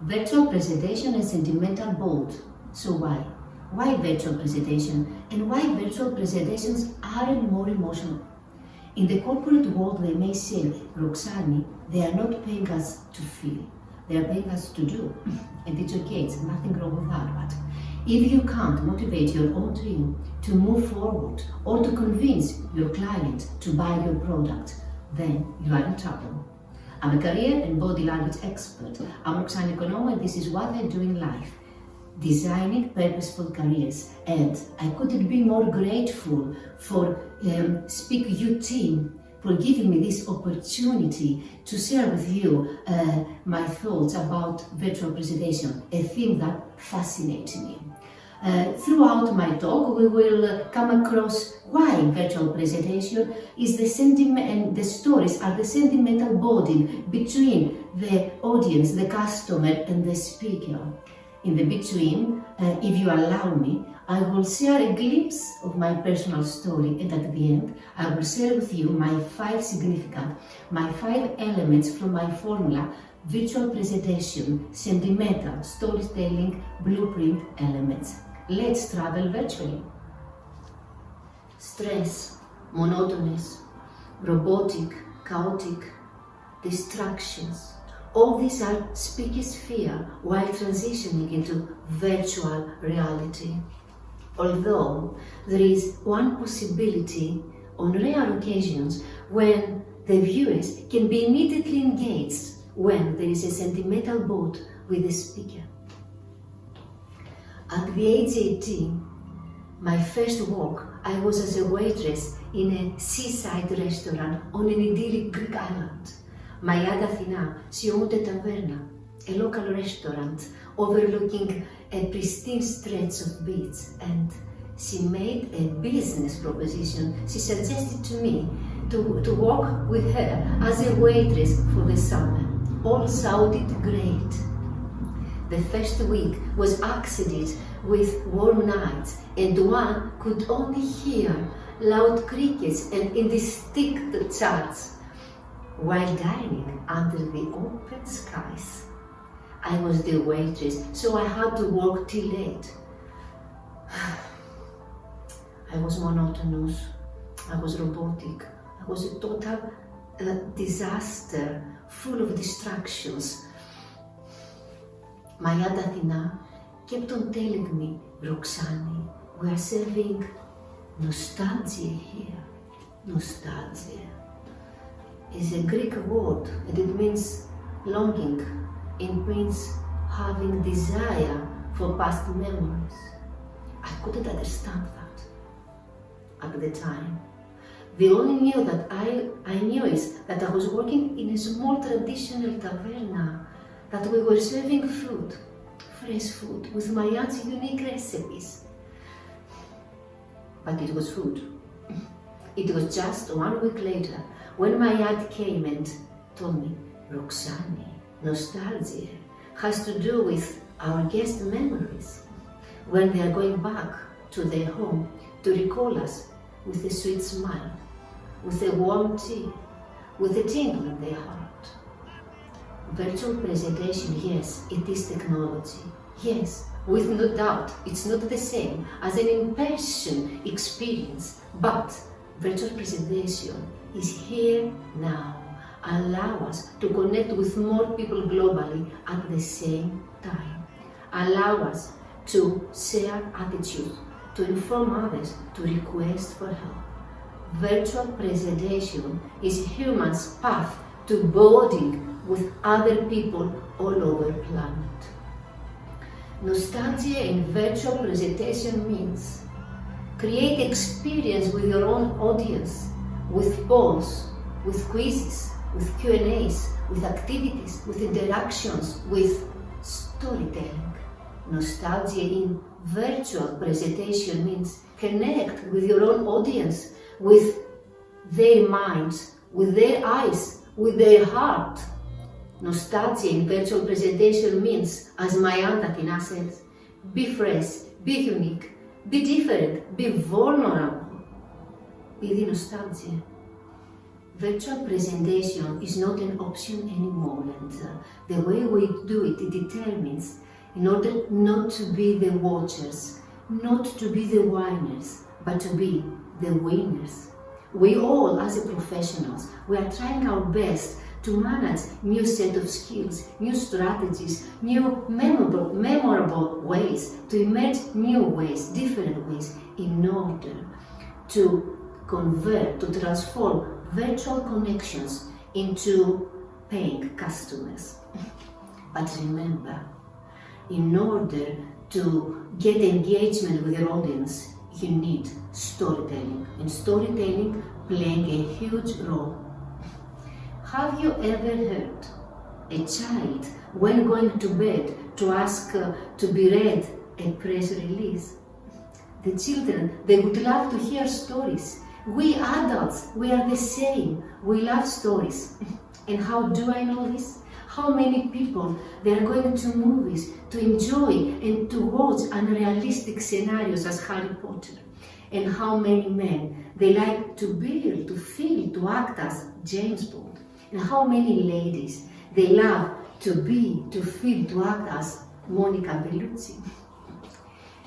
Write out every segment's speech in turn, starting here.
Virtual presentation and sentimental bold. So why? Why virtual presentation? And why virtual presentations aren't more emotional? In the corporate world, they may say, Roxani, they are not paying us to feel. They are paying us to do. And it's okay, it's nothing wrong with that. But if you can't motivate your own dream to move forward or to convince your client to buy your product, then you are in trouble. I'm a career and body language expert. I'm Roxani Oikonomou, and this is what I do in life. Designing purposeful careers. And I couldn't be more grateful for Speak You team for giving me this opportunity to share with you my thoughts about virtual presentation, a theme that fascinates me. Throughout my talk, we will come across why virtual presentation is the sentiment, and the stories are the sentimental bonding between the audience, the customer, and the speaker. In the between, if you allow me, I will share a glimpse of my personal story, and at the end, I will share with you my 5 elements from my formula: virtual presentation, sentimental, storytelling, blueprint elements. Let's travel virtually. Stress, monotonous, robotic, chaotic, distractions. All these are speakers' fear while transitioning into virtual reality. Although there is one possibility on rare occasions when the viewers can be immediately engaged when there is a sentimental bond with the speaker. At the age 18, my first work, I was as a waitress in a seaside restaurant on an idyllic Greek island. Μαγιά Αθηνά, she owned a taverna, a local restaurant overlooking a pristine stretch of beach, and she made a business proposition. She suggested to me to work with her as a waitress for the summer. All sounded great. The first week was accented with warm nights, and one could only hear loud crickets and indistinct chants while dining under the open skies. I was the waitress, so I had to work till late. I was monotonous, I was robotic, I was a total disaster, full of distractions. My aunt Athena kept on telling me, Roxani, we are serving nostalgia here. Nostalgia is a Greek word, and it means longing. It means having desire for past memories. I couldn't understand that at the time. The only knew that I knew is that I was working in a small traditional taverna, that we were serving food, fresh food, with my aunt's unique recipes. But it was food. It was just 1 week later when my aunt came and told me, Roxani, nostalgia has to do with our guest memories when they are going back to their home to recall us with a sweet smile, with a warm tea, with a tingle in their heart. Virtual presentation, yes, it is technology. Yes, with no doubt, it's not the same as an in-person experience, but virtual presentation is here now. Allow us to connect with more people globally at the same time. Allow us to share attitudes, to inform others, to request for help. Virtual presentation is humans' path to bonding with other people all over the planet. Nostalgia in virtual presentation means create experience with your own audience, with polls, with quizzes, with Q&As, with activities, with interactions, with storytelling. Nostalgia in virtual presentation means connect with your own audience, with their minds, with their eyes, with their heart. Nostalgia in virtual presentation means, as my aunt Athena says, be fresh, be unique, be different, be vulnerable. Be the nostalgia. Virtual presentation is not an option anymore, and the way we do it, it determines, in order not to be the watchers, not to be the whiners, but to be the winners. We all, as professionals, we are trying our best to manage new set of skills, new strategies, new memorable ways, to emerge new ways, different ways, in order to convert, to transform virtual connections into paying customers. But remember, in order to get engagement with your audience, you need storytelling, and storytelling playing a huge role. Have you ever heard a child, when going to bed, to ask to be read a press release? The children, they would love to hear stories. We adults, we are the same. We love stories. And how do I know this? How many people, they are going to movies to enjoy and to watch unrealistic scenarios as Harry Potter? And how many men, they like to build, to feel, to act as James Bond? And how many ladies, they love to be, to feel, to act as Monica Bellucci?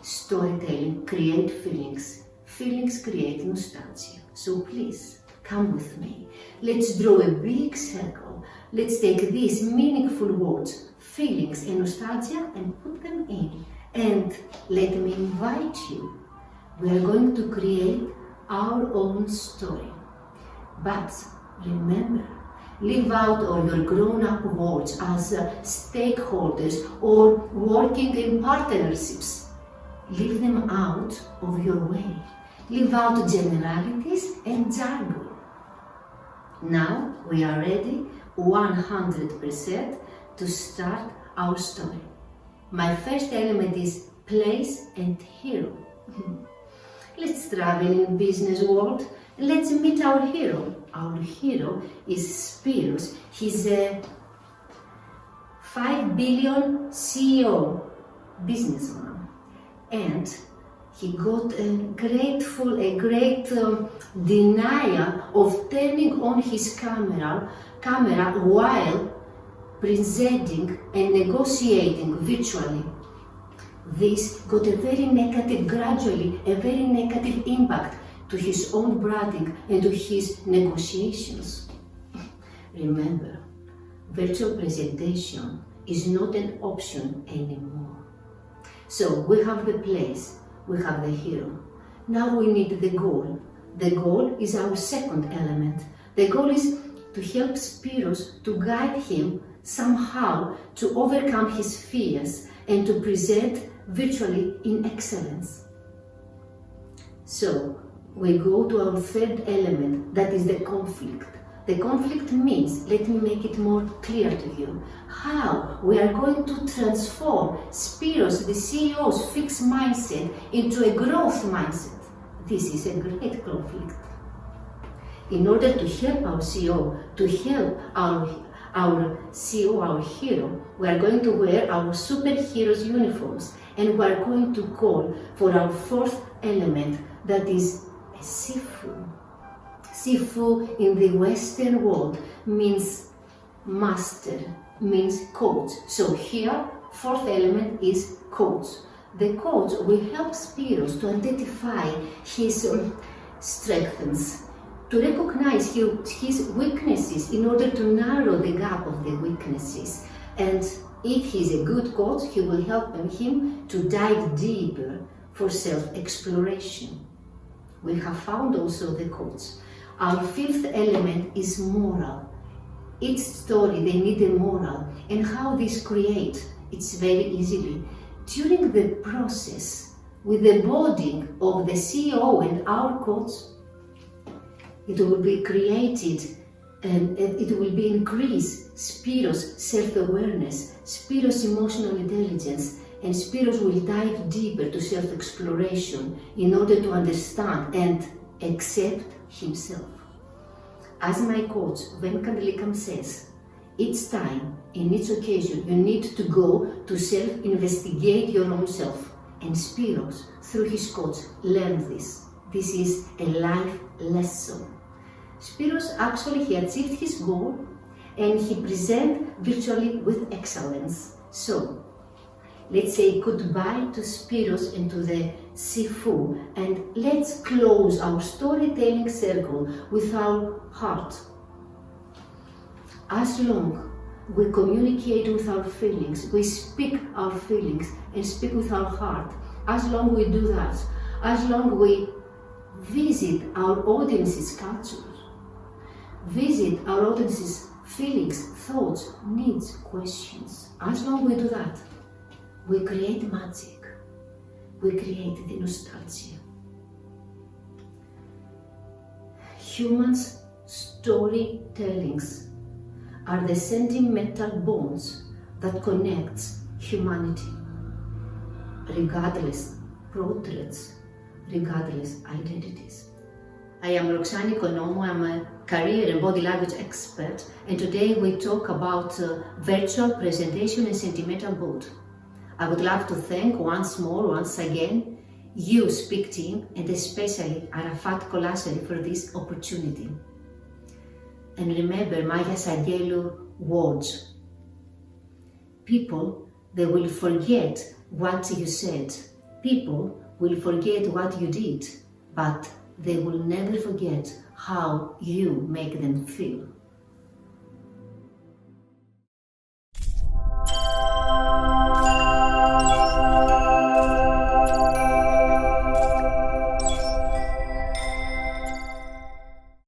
Storytelling creates feelings. Feelings create nostalgia. So please, come with me. Let's draw a big circle. Let's take these meaningful words, feelings and nostalgia, and put them in. And let me invite you. We are going to create our own story. But remember, leave out all your grown-up words as stakeholders or working in partnerships. Leave them out of your way. Leave out generalities and jargon. Now we are ready 100% to start our story. My first element is place and hero. Let's travel in business world. Let's meet our hero. Our hero is Spiros. He's a 5 billion CEO businessman, and he got a great denial of turning on his camera while presenting and negotiating virtually. This got a very negative impact to his own branding and to his negotiations. Remember, virtual presentation is not an option anymore. So we have the place, we have the hero. Now we need the goal. The goal is our second element. The goal is to help Spiros, to guide him somehow to overcome his fears and to present virtually in excellence. So we go to our third element, that is the conflict. The conflict means, let me make it more clear to you, how we are going to transform Spiros, the CEO's fixed mindset, into a growth mindset. This is a great conflict. In order to help our CEO, to help our CEO, our hero, we are going to wear our superheroes uniforms, and we are going to call for our fourth element, that is a Sifu. Sifu in the Western world means master, means coach. So here, fourth element is coach. The coach will help Spiros to identify his strengths, to recognize his weaknesses in order to narrow the gap of the weaknesses. And if he's a good coach, he will help him to dive deeper for self-exploration. We have found also the coach. Our fifth element is moral. Each story, they need a moral. And how this create? It's very easily. During the process, with the bonding of the CEO and our coach, it will be created and it will be increased Spiros' self-awareness, Spiros' emotional intelligence, and Spiros will dive deeper to self-exploration in order to understand and accept himself. As my coach, Venkat Likam says, each time, in each occasion, you need to go to self-investigate your own self. And Spiros, through his coach, learned this. This is a life lesson. Spiros actually he achieved his goal and he presented virtually with excellence. So, let's say goodbye to Spiros and to the Sifu, and let's close our storytelling circle with our heart. As long we communicate with our feelings, we speak our feelings and speak with our heart, as long we do that, as long we visit our audience's culture, visit our audience's feelings, thoughts, needs, questions, as long we do that, we create magic, we create the nostalgia. Humans' storytellings are the sentimental bonds that connects humanity, regardless portraits, regardless identities. I am Roxani Oikonomou, I'm a career and body language expert, and today we talk about virtual presentation and sentimental bold. I would love to thank once again, you Speak team, and especially Arafat Kolasari for this opportunity. And remember Maya Sagelu words. People, they will forget what you said. People will forget what you did, but they will never forget how you make them feel.